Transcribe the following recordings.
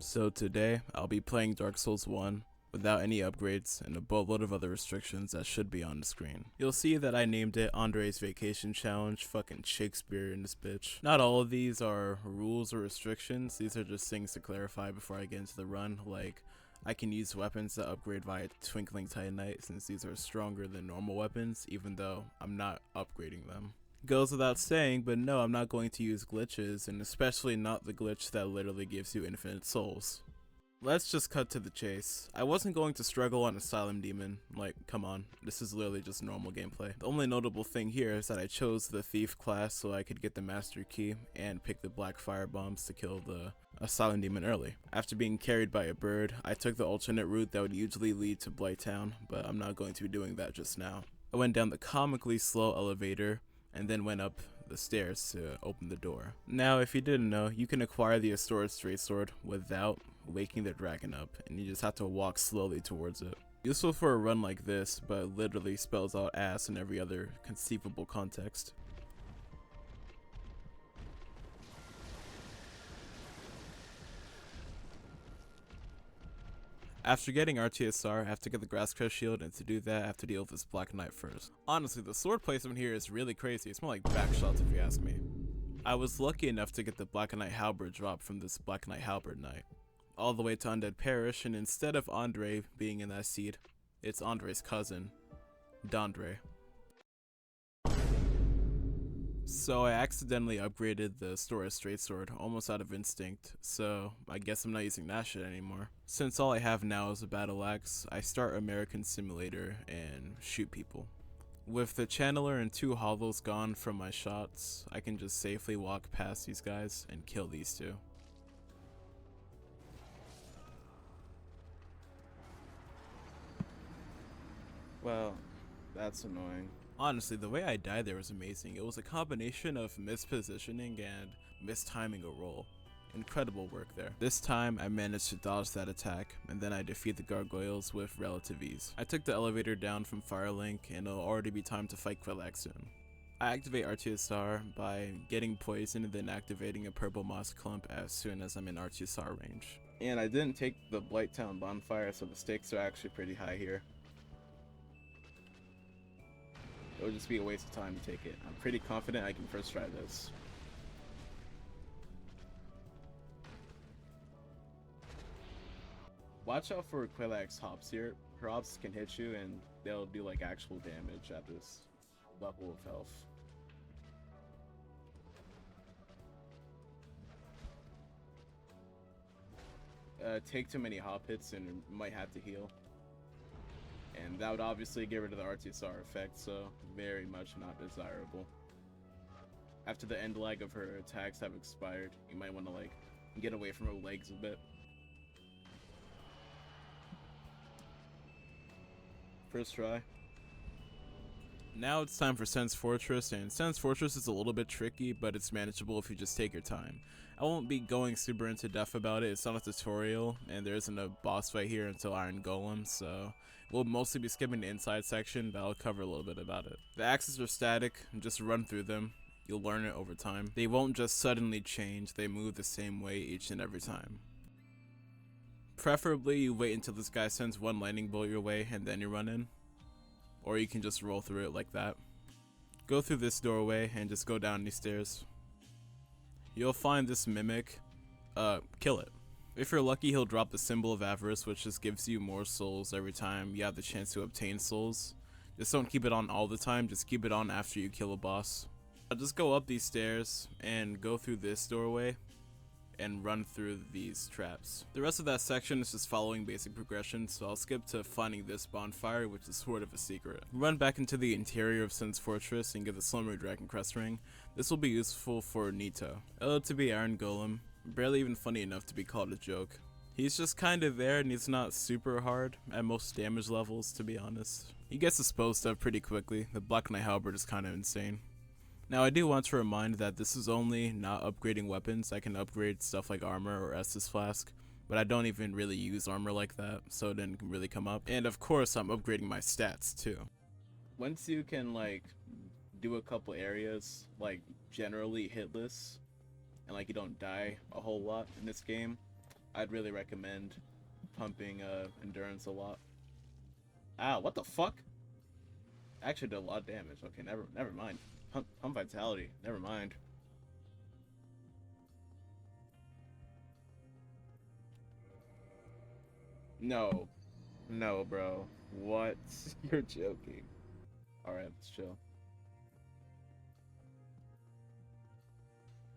So today, I'll be playing Dark Souls 1 without any upgrades and a boatload of other restrictions that should be on the screen. You'll see that I named it Andre's Vacation Challenge, fucking Shakespeare in this bitch. Not all of these are rules or restrictions, these are just things to clarify before I get into the run, like I can use weapons that upgrade via Twinkling Titanite since these are stronger than normal weapons, even though I'm not upgrading them. Goes without saying, but no, I'm not going to use glitches, and especially not the glitch that literally gives you infinite souls. Let's just cut to the chase. I wasn't going to struggle on Asylum Demon, like, come on, this is literally just normal gameplay. The only notable thing here is that I chose the Thief class so I could get the Master Key and pick the Black Fire Bombs to kill the Asylum Demon early. After being carried by a bird, I took the alternate route that would usually lead to Blight Town, but I'm not going to be doing that just now. I went down the comically slow elevator, and then went up the stairs to open the door. Now, if you didn't know, you can acquire the Restored Straight Sword without waking the dragon up, and you just have to walk slowly towards it. Useful for a run like this, but literally spells out ass in every other conceivable context. After getting RTSR, I have to get the Grasscrest Shield, and to do that, I have to deal with this Black Knight first. Honestly, the sword placement here is really crazy. It's more like back shots if you ask me. I was lucky enough to get the Black Knight Halberd drop from this Black Knight Halberd Knight, all the way to Undead Parish, and instead of Andre being in that seed, it's Andre's cousin, Dondre. So I accidentally upgraded the Restored Straight Sword almost out of instinct, so I guess I'm not using that shit anymore. Since all I have now is a battle axe, I start American Simulator and shoot people. With the Channeler and 2 hollows gone from my shots, I can just safely walk past these guys and kill these 2. Well, that's annoying. Honestly, the way I died there was amazing. It was a combination of mispositioning and mistiming a roll. Incredible work there. This time, I managed to dodge that attack, and then I defeat the gargoyles with relative ease. I took the elevator down from Firelink, and it'll already be time to fight Quillax soon. I activate RTSR by getting poisoned and then activating a purple moss clump as soon as I'm in RTSR range. And I didn't take the Blight Town bonfire, so the stakes are actually pretty high here. It would just be a waste of time to take it. I'm pretty confident I can first try this. Watch out for Quillax hops here. Her hops can hit you and they'll do like actual damage at this level of health. Take too many hop hits and you might have to heal. And that would obviously get rid of the RTSR effect, so very much not desirable. After the end lag of her attacks have expired, you might want to like get away from her legs a bit. First try. Now it's time for Sen's Fortress, and Sen's Fortress is a little bit tricky, but it's manageable if you just take your time. I won't be going super into depth about it, it's not a tutorial, and there isn't a boss fight here until Iron Golem, so we'll mostly be skipping the inside section, but I'll cover a little bit about it. The axes are static, just run through them. You'll learn it over time. They won't just suddenly change, they move the same way each and every time. Preferably you wait until this guy sends 1 lightning bolt your way and then you run in. Or you can just roll through it like that. Go through this doorway and just go down these stairs. You'll find this mimic. Kill it. If you're lucky, he'll drop the Symbol of Avarice, which just gives you more souls every time you have the chance to obtain souls. Just don't keep it on all the time, just keep it on after you kill a boss. I'll just go up these stairs and go through this doorway and run through these traps. The rest of that section is just following basic progression, so I'll skip to finding this bonfire, which is sort of a secret. Run back into the interior of Sen's Fortress and get the Slumber Dragon Crest Ring. This will be useful for Nito. To be Iron Golem, barely even funny enough to be called a joke. He's just kinda there and he's not super hard at most damage levels, to be honest. He gets disposed of pretty quickly. The Black Knight Halberd is kinda insane. Now I do want to remind that this is only not upgrading weapons. I can upgrade stuff like armor or Estus Flask, but I don't even really use armor like that, so it didn't really come up. And of course I'm upgrading my stats too. Once you can like do a couple areas like generally hitless, and like you don't die a whole lot in this game, I'd really recommend pumping endurance a lot. Ow, what the fuck? Actually did a lot of damage. Okay, never mind. Pump vitality. Never mind. No. No, bro. What? You're joking. Alright, let's chill.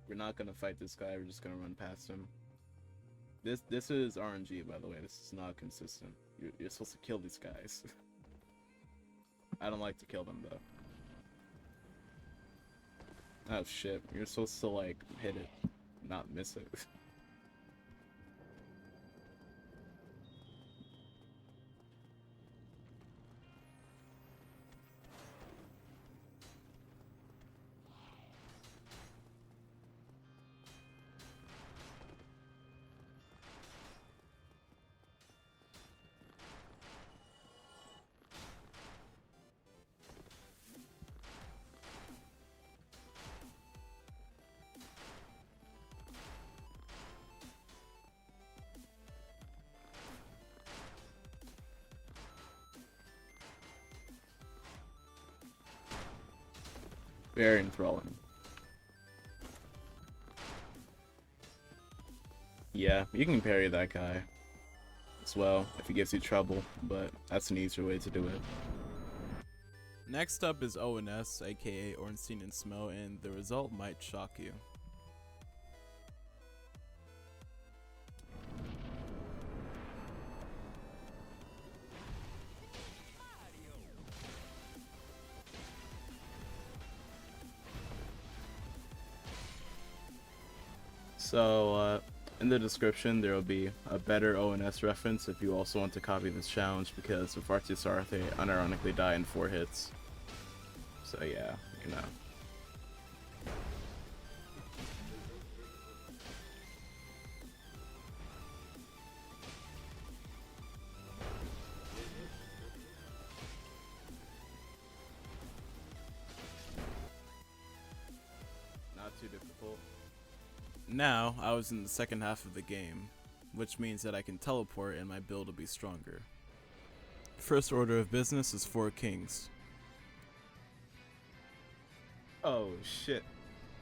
We're not gonna fight this guy, we're just gonna run past him. This is RNG, by the way. This is not consistent. You're supposed to kill these guys. I don't like to kill them, though. Oh shit, you're supposed to, like, hit it, not miss it. Very enthralling. Yeah, you can parry that guy as well if he gives you trouble, but that's an easier way to do it. Next up is ONS, aka Ornstein and Smell, and the result might shock you. So, in the description there will be a better ONS reference if you also want to copy this challenge, because with Artisar they unironically die in 4 hits. So yeah, you know. Not too difficult. Now, I was in the second half of the game, which means that I can teleport and my build will be stronger. First order of business is 4 kings. Oh shit,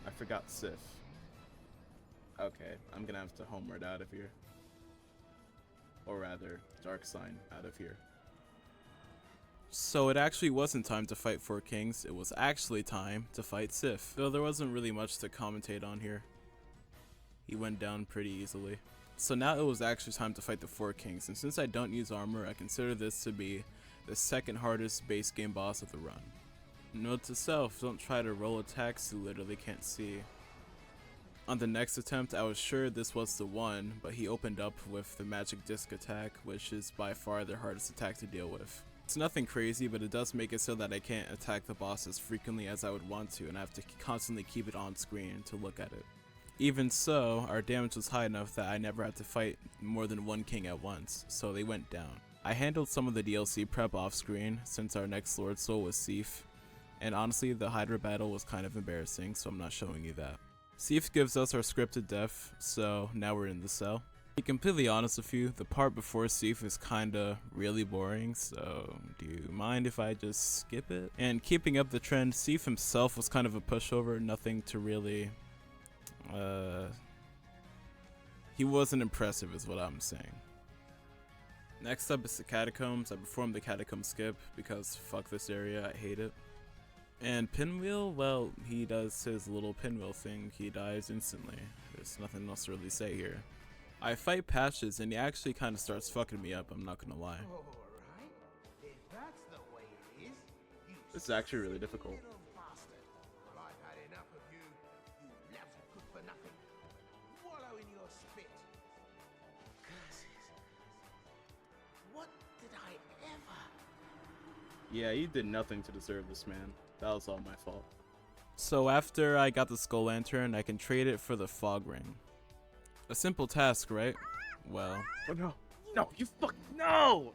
I forgot Sif. Okay, I'm gonna have to homeward out of here. Or rather, Dark Sign out of here. So it actually wasn't time to fight 4 kings, it was actually time to fight Sif. Though there wasn't really much to commentate on here. He went down pretty easily. So now it was actually time to fight the 4 kings, and since I don't use armor, I consider this to be the second hardest base game boss of the run. Note to self, don't try to roll attacks you literally can't see. On the next attempt, I was sure this was the one, but he opened up with the magic disc attack, which is by far the hardest attack to deal with. It's nothing crazy, but it does make it so that I can't attack the boss as frequently as I would want to, and I have to constantly keep it on screen to look at it. Even so, our damage was high enough that I never had to fight more than 1 king at once, so they went down. I handled some of the DLC prep off screen, since our next Lord Soul was Sif, and honestly the Hydra battle was kind of embarrassing, so I'm not showing you that. Sif gives us our scripted death, so now we're in the cell. To be completely honest with you, the part before Sif is kinda really boring, so do you mind if I just skip it? And keeping up the trend, Sif himself was kind of a pushover, nothing to really... he wasn't impressive is what I'm saying. Next up is the catacombs. I performed the catacomb skip because fuck this area, I hate it. And Pinwheel, well, he does his little pinwheel thing, he dies instantly. There's nothing else to really say here. I fight Patches and he actually kind of starts fucking me up, I'm not gonna lie. This is actually really difficult. Yeah, you did nothing to deserve this, man. That was all my fault. So after I got the Skull Lantern, I can trade it for the Fog Ring. A simple task, right? Well... Oh no! No! You fuck... No!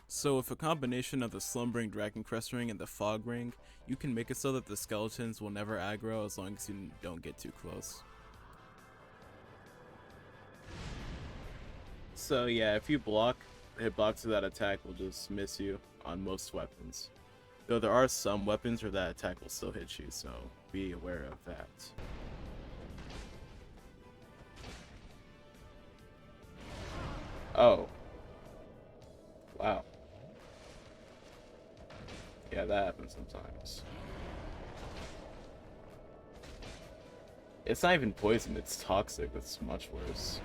So with a combination of the Slumbering Dragon Crest Ring and the Fog Ring, you can make it so that the skeletons will never aggro as long as you don't get too close. So yeah, if you block, hitbox of that attack will just miss you on most weapons. Though there are some weapons where that attack will still hit you, so be aware of that. Oh. Wow. Yeah, that happens sometimes. It's not even poison, it's toxic. That's much worse.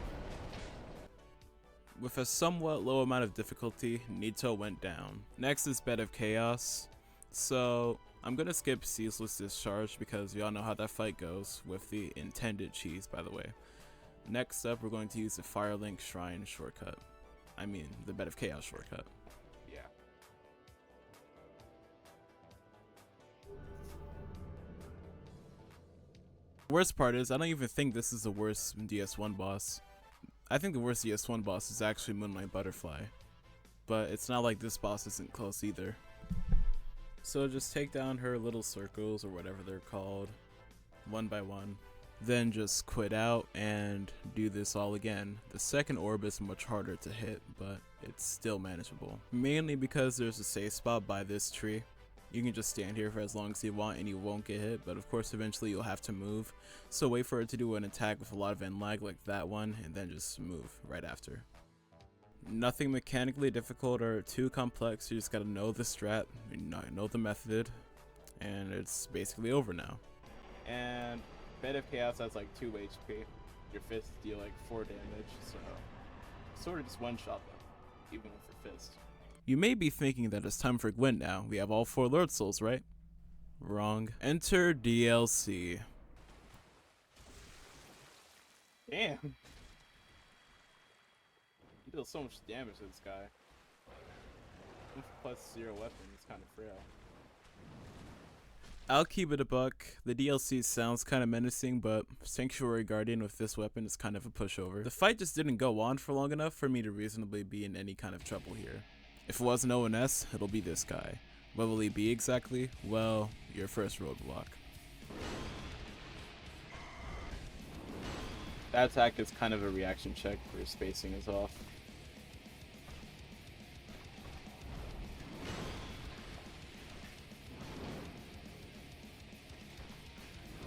With a somewhat low amount of difficulty, Nito went down. Next is Bed of Chaos. So, I'm gonna skip Ceaseless Discharge because we all know how that fight goes, with the intended cheese, by the way. Next up, we're going to use the Firelink Shrine shortcut. I mean, the Bed of Chaos shortcut. Yeah. The worst part is, I don't even think this is the worst DS1 boss. I think the worst DS1 boss is actually Moonlight Butterfly. But it's not like this boss isn't close either. So just take down her little circles, or whatever they're called, one by one. Then just quit out and do this all again. The second orb is much harder to hit, but it's still manageable. Mainly because there's a safe spot by this tree. You can just stand here for as long as you want and you won't get hit, but of course eventually you'll have to move. So wait for it to do an attack with a lot of end lag like that one, and then just move right after. Nothing mechanically difficult or too complex, you just gotta know the strat, know the method, and it's basically over now. And Bed of Chaos has like 2 HP. Your fists deal like 4 damage, so sort of just one-shot them, even with your fist. You may be thinking that it's time for Gwent now. We have all 4 Lord Souls, right? Wrong. Enter DLC. Damn. You deal so much damage to this guy. Plus 0 weapon, it's kind of frail. I'll keep it a buck. The DLC sounds kind of menacing, but Sanctuary Guardian with this weapon is kind of a pushover. The fight just didn't go on for long enough for me to reasonably be in any kind of trouble here. If it wasn't ONS, it'll be this guy. What will he be exactly? Well, your first roadblock. That attack is kind of a reaction check where your spacing is off.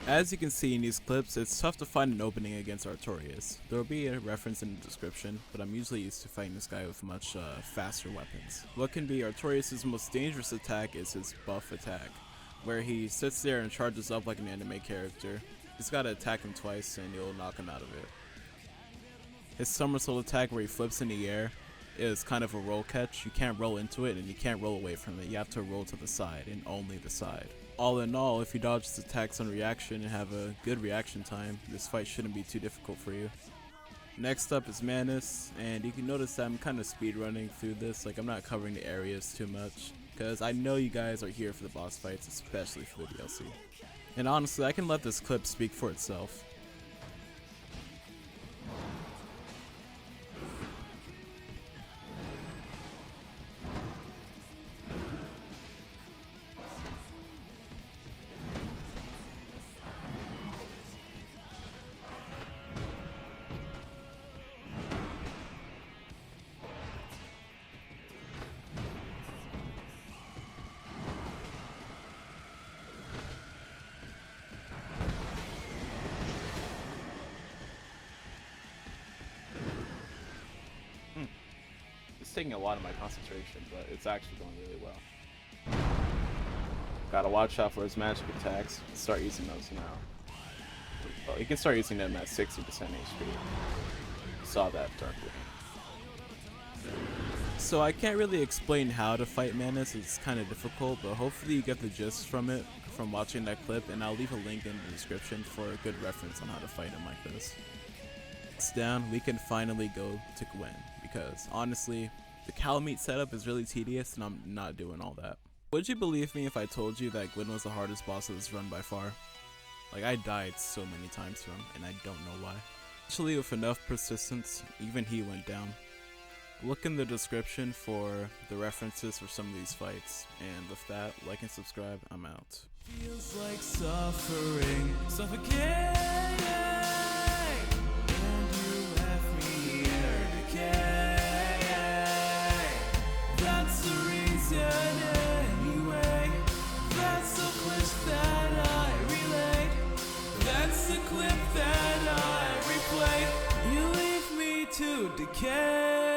As you can see in these clips, it's tough to find an opening against Artorias. There will be a reference in the description, but I'm usually used to fighting this guy with much faster weapons. What can be Artorias' most dangerous attack is his buff attack, where he sits there and charges up like an anime character. Just gotta attack him twice and you'll knock him out of it. His somersault attack, where he flips in the air, is kind of a roll catch. You can't roll into it and you can't roll away from it. You have to roll to the side and only the side. All in all, if you dodge his attacks on reaction and have a good reaction time, this fight shouldn't be too difficult for you. Next up is Manus, and you can notice that I'm kind of speedrunning through this, like I'm not covering the areas too much, because I know you guys are here for the boss fights, especially for the DLC. And honestly, I can let this clip speak for itself. It's taking a lot of my concentration, but it's actually going really well. Gotta watch out for his magic attacks. Start using those now. Well, you can start using them at 60% HP. Saw that darkly. So I can't really explain how to fight Manus, it's kind of difficult, but hopefully you get the gist from it from watching that clip, and I'll leave a link in the description for a good reference on how to fight him like this. It's down, we can finally go to Gwyn, because honestly, the Calamite setup is really tedious and I'm not doing all that. Would you believe me if I told you that Gwyn was the hardest boss of this run by far? Like, I died so many times from him, and I don't know why. Actually, with enough persistence, even he went down. Look in the description for the references for some of these fights, and with that, like and subscribe, I'm out. Feels like suffering, suffocating, and you left me here to decay. way. You leave me to decay.